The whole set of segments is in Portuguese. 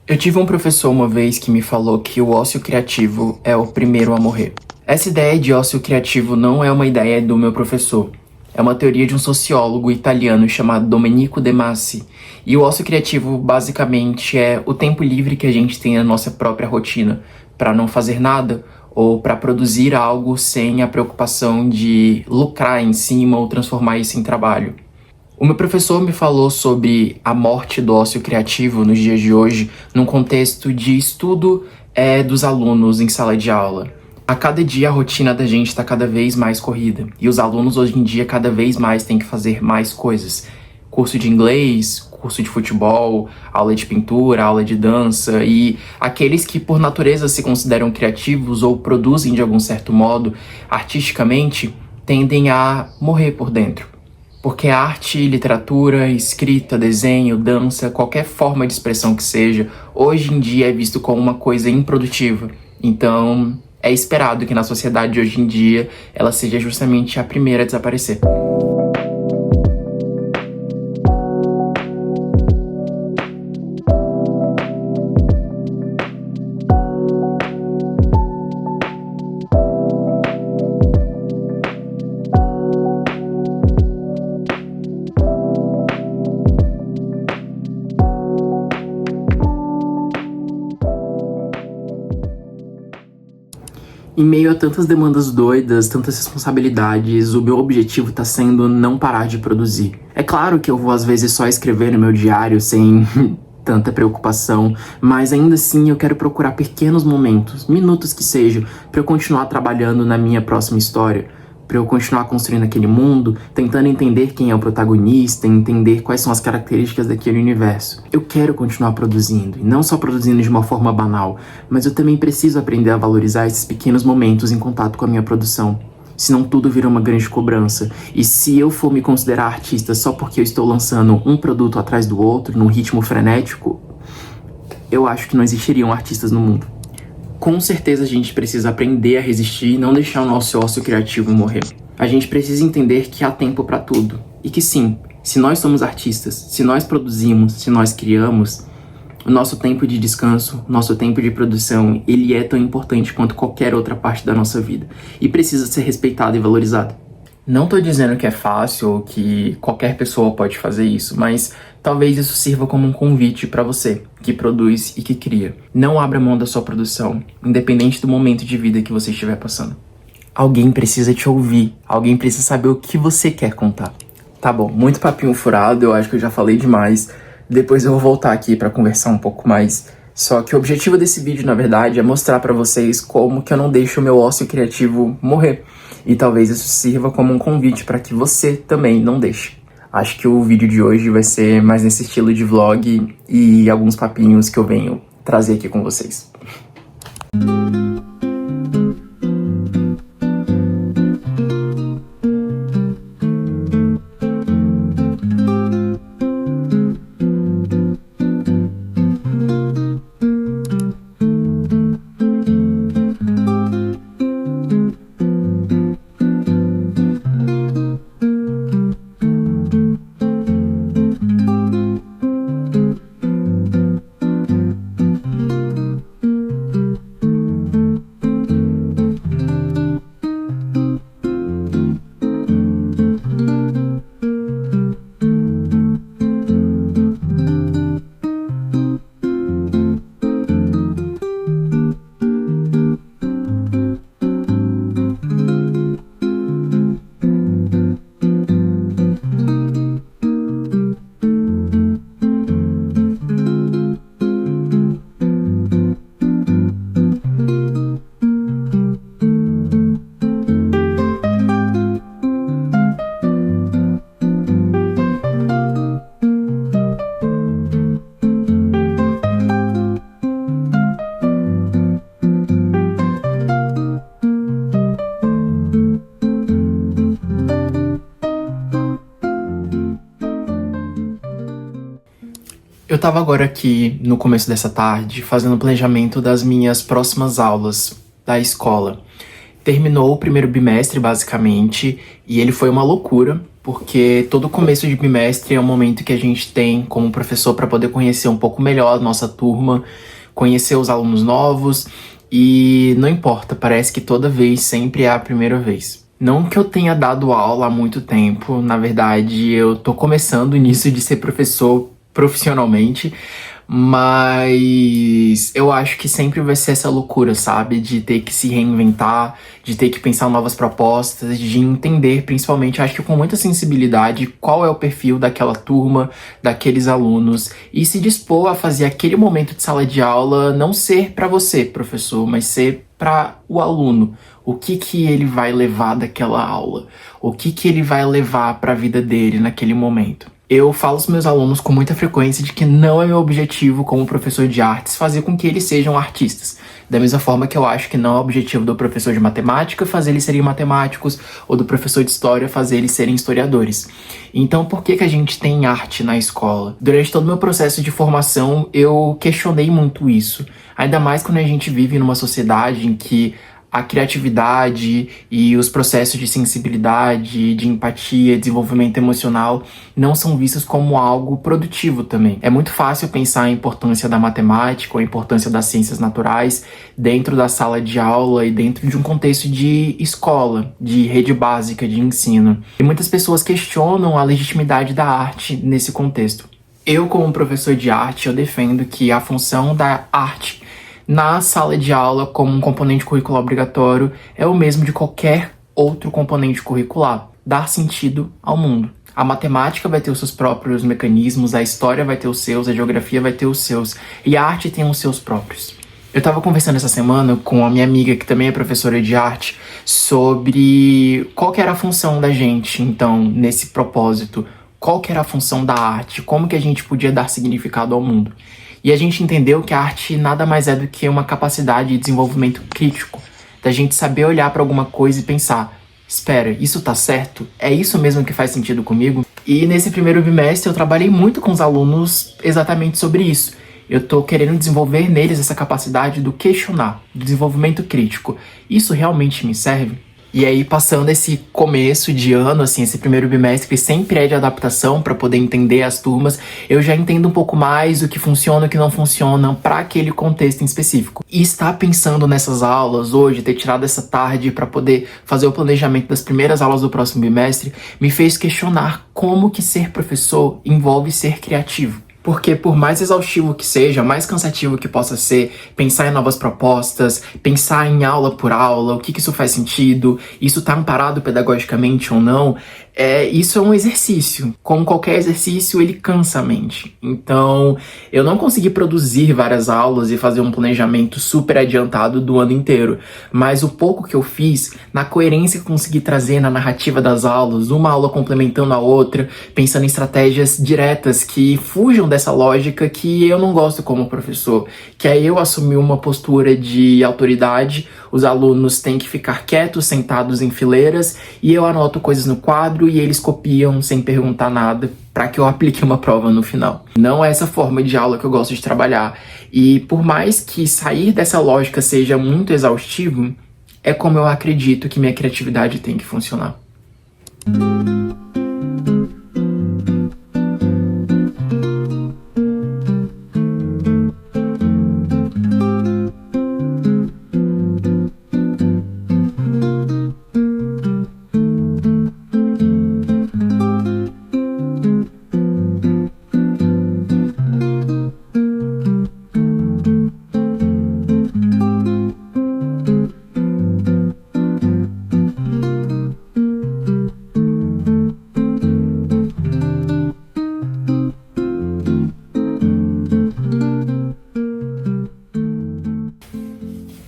Eu tive um professor uma vez que me falou que o ócio criativo é o primeiro a morrer. Essa ideia de ócio criativo não é uma ideia do meu professor. É uma teoria de um sociólogo italiano chamado Domenico De Masi. E o ócio criativo basicamente é o tempo livre que a gente tem na nossa própria rotina para não fazer nada ou para produzir algo sem a preocupação de lucrar em cima ou transformar isso em trabalho. O meu professor me falou sobre a morte do ócio criativo nos dias de hoje, num contexto de estudo dos alunos em sala de aula. A cada dia a rotina da gente está cada vez mais corrida, e os alunos hoje em dia cada vez mais têm que fazer mais coisas. Curso de inglês, curso de futebol, aula de pintura, aula de dança, e aqueles que por natureza se consideram criativos ou produzem de algum certo modo, artisticamente, tendem a morrer por dentro. Porque arte, literatura, escrita, desenho, dança, qualquer forma de expressão que seja, hoje em dia é visto como uma coisa improdutiva. Então, é esperado que na sociedade de hoje em dia ela seja justamente a primeira a desaparecer. Em meio a tantas demandas doidas, tantas responsabilidades, o meu objetivo tá sendo não parar de produzir. É claro que eu vou às vezes só escrever no meu diário sem tanta preocupação, mas ainda assim eu quero procurar pequenos momentos, minutos que sejam, pra eu continuar trabalhando na minha próxima história, pra eu continuar construindo aquele mundo, tentando entender quem é o protagonista, entender quais são as características daquele universo. Eu quero continuar produzindo, e não só produzindo de uma forma banal, mas eu também preciso aprender a valorizar esses pequenos momentos em contato com a minha produção. Senão tudo vira uma grande cobrança. E se eu for me considerar artista só porque eu estou lançando um produto atrás do outro, num ritmo frenético, eu acho que não existiriam artistas no mundo. Com certeza a gente precisa aprender a resistir e não deixar o nosso ócio criativo morrer. A gente precisa entender que há tempo para tudo. E que sim, se nós somos artistas, se nós produzimos, se nós criamos, o nosso tempo de descanso, nosso tempo de produção, ele é tão importante quanto qualquer outra parte da nossa vida. E precisa ser respeitado e valorizado. Não tô dizendo que é fácil ou que qualquer pessoa pode fazer isso, mas talvez isso sirva como um convite para você, que produz e que cria. Não abra mão da sua produção, independente do momento de vida que você estiver passando. Alguém precisa te ouvir, alguém precisa saber o que você quer contar. Tá bom, muito papinho furado, eu acho que eu já falei demais. Depois eu vou voltar aqui para conversar um pouco mais. Só que o objetivo desse vídeo, na verdade, é mostrar para vocês como que eu não deixo o meu ócio criativo morrer. E talvez isso sirva como um convite para que você também não deixe. Acho que o vídeo de hoje vai ser mais nesse estilo de vlog e alguns papinhos que eu venho trazer aqui com vocês. Eu tava agora aqui, no começo dessa tarde, fazendo o planejamento das minhas próximas aulas da escola. Terminou o primeiro bimestre, basicamente, e ele foi uma loucura, porque todo começo de bimestre é um momento que a gente tem como professor para poder conhecer um pouco melhor a nossa turma, conhecer os alunos novos e não importa, parece que toda vez sempre é a primeira vez. Não que eu tenha dado aula há muito tempo, na verdade eu tô começando nisso de ser professor profissionalmente, mas eu acho que sempre vai ser essa loucura, sabe? De ter que se reinventar, de ter que pensar novas propostas, de entender, principalmente, acho que com muita sensibilidade, qual é o perfil daquela turma, daqueles alunos, e se dispor a fazer aquele momento de sala de aula não ser para você, professor, mas ser para o aluno. O que ele vai levar daquela aula? O que ele vai levar para a vida dele naquele momento? Eu falo aos meus alunos com muita frequência de que não é meu objetivo como professor de artes fazer com que eles sejam artistas. Da mesma forma que eu acho que não é o objetivo do professor de matemática fazer eles serem matemáticos ou do professor de história fazer eles serem historiadores. Então por que a gente tem arte na escola? Durante todo o meu processo de formação eu questionei muito isso. Ainda mais quando a gente vive numa sociedade em que a criatividade e os processos de sensibilidade, de empatia, desenvolvimento emocional não são vistos como algo produtivo também. É muito fácil pensar a importância da matemática ou a importância das ciências naturais dentro da sala de aula e dentro de um contexto de escola, de rede básica de ensino. E muitas pessoas questionam a legitimidade da arte nesse contexto. Eu, como professor de arte, eu defendo que a função da arte na sala de aula como um componente curricular obrigatório é o mesmo de qualquer outro componente curricular, dar sentido ao mundo. A matemática vai ter os seus próprios mecanismos, a história vai ter os seus, a geografia vai ter os seus, e a arte tem os seus próprios. Eu tava conversando essa semana com a minha amiga, que também é professora de arte, sobre qual que era a função da gente, então, nesse propósito. Qual que era a função da arte, como que a gente podia dar significado ao mundo. E a gente entendeu que a arte nada mais é do que uma capacidade de desenvolvimento crítico, da gente saber olhar para alguma coisa e pensar, espera, isso tá certo? É isso mesmo que faz sentido comigo? E nesse primeiro bimestre eu trabalhei muito com os alunos exatamente sobre isso. Eu tô querendo desenvolver neles essa capacidade do questionar, do desenvolvimento crítico. Isso realmente me serve? E aí, passando esse começo de ano, assim, esse primeiro bimestre, que sempre é de adaptação para poder entender as turmas, eu já entendo um pouco mais o que funciona e o que não funciona para aquele contexto em específico. E estar pensando nessas aulas hoje, ter tirado essa tarde para poder fazer o planejamento das primeiras aulas do próximo bimestre, me fez questionar como que ser professor envolve ser criativo. Porque por mais exaustivo que seja, mais cansativo que possa ser, pensar em novas propostas, pensar em aula por aula, o que isso faz sentido, isso tá amparado pedagogicamente ou não, isso é um exercício. Como qualquer exercício, ele cansa a mente. Então, eu não consegui produzir várias aulas e fazer um planejamento super adiantado do ano inteiro. Mas o pouco que eu fiz, na coerência que consegui trazer na narrativa das aulas, uma aula complementando a outra, pensando em estratégias diretas que fujam dessa lógica que eu não gosto como professor, que é eu assumir uma postura de autoridade, os alunos têm que ficar quietos, sentados em fileiras, e eu anoto coisas no quadro e eles copiam sem perguntar nada para que eu aplique uma prova no final. Não é essa forma de aula que eu gosto de trabalhar. E por mais que sair dessa lógica seja muito exaustivo, é como eu acredito que minha criatividade tem que funcionar.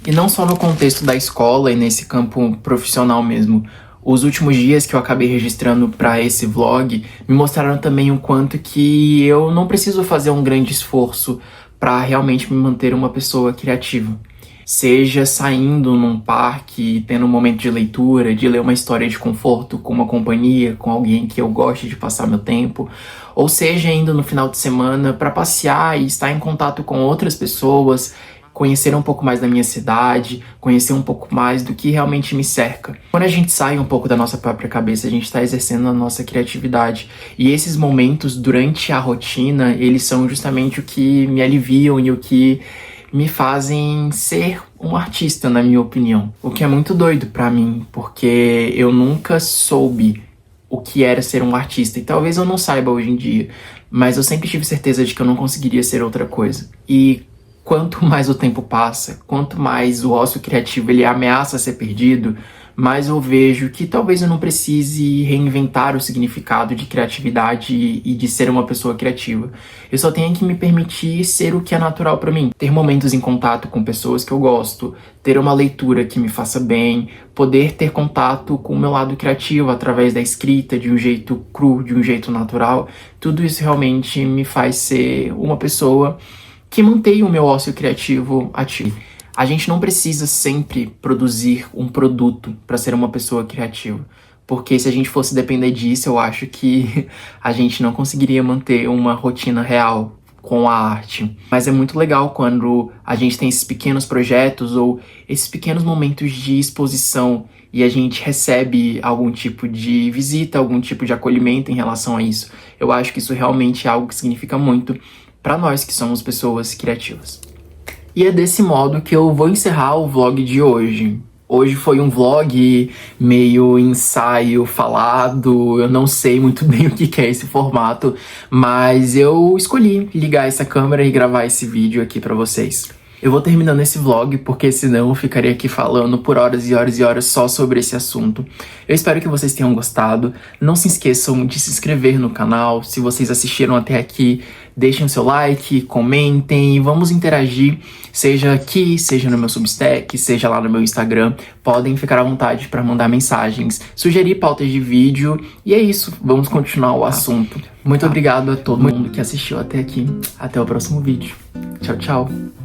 E não só no contexto da escola e nesse campo profissional mesmo. Os últimos dias que eu acabei registrando para esse vlog me mostraram também o quanto que eu não preciso fazer um grande esforço para realmente me manter uma pessoa criativa. Seja saindo num parque, tendo um momento de leitura, de ler uma história de conforto com uma companhia, com alguém que eu goste de passar meu tempo, ou seja indo no final de semana para passear e estar em contato com outras pessoas, conhecer um pouco mais da minha cidade, conhecer um pouco mais do que realmente me cerca. Quando a gente sai um pouco da nossa própria cabeça, a gente está exercendo a nossa criatividade. E esses momentos durante a rotina, eles são justamente o que me aliviam e o que me fazem ser um artista, na minha opinião. O que é muito doido pra mim, porque eu nunca soube o que era ser um artista. E talvez eu não saiba hoje em dia, mas eu sempre tive certeza de que eu não conseguiria ser outra coisa. E quanto mais o tempo passa, quanto mais o ócio criativo ele ameaça ser perdido, mais eu vejo que talvez eu não precise reinventar o significado de criatividade e de ser uma pessoa criativa. Eu só tenho que me permitir ser o que é natural pra mim. Ter momentos em contato com pessoas que eu gosto, ter uma leitura que me faça bem, poder ter contato com o meu lado criativo através da escrita, de um jeito cru, de um jeito natural. Tudo isso realmente me faz ser uma pessoa que mantém o meu ócio criativo ativo. A gente não precisa sempre produzir um produto para ser uma pessoa criativa, porque se a gente fosse depender disso, eu acho que a gente não conseguiria manter uma rotina real com a arte. Mas é muito legal quando a gente tem esses pequenos projetos ou esses pequenos momentos de exposição e a gente recebe algum tipo de visita, algum tipo de acolhimento em relação a isso. Eu acho que isso realmente é algo que significa muito para nós que somos pessoas criativas. E é desse modo que eu vou encerrar o vlog de hoje. Hoje foi um vlog meio ensaio falado, eu não sei muito bem o que é esse formato, mas eu escolhi ligar essa câmera e gravar esse vídeo aqui pra vocês. Eu vou terminando esse vlog, porque senão eu ficaria aqui falando por horas e horas e horas só sobre esse assunto. Eu espero que vocês tenham gostado. Não se esqueçam de se inscrever no canal. Se vocês assistiram até aqui, deixem o seu like, comentem e vamos interagir. Seja aqui, seja no meu Substack, seja lá no meu Instagram. Podem ficar à vontade para mandar mensagens, sugerir pautas de vídeo. E é isso, vamos continuar o assunto. Muito obrigado a todo mundo que assistiu até aqui. Até o próximo vídeo. Tchau, tchau.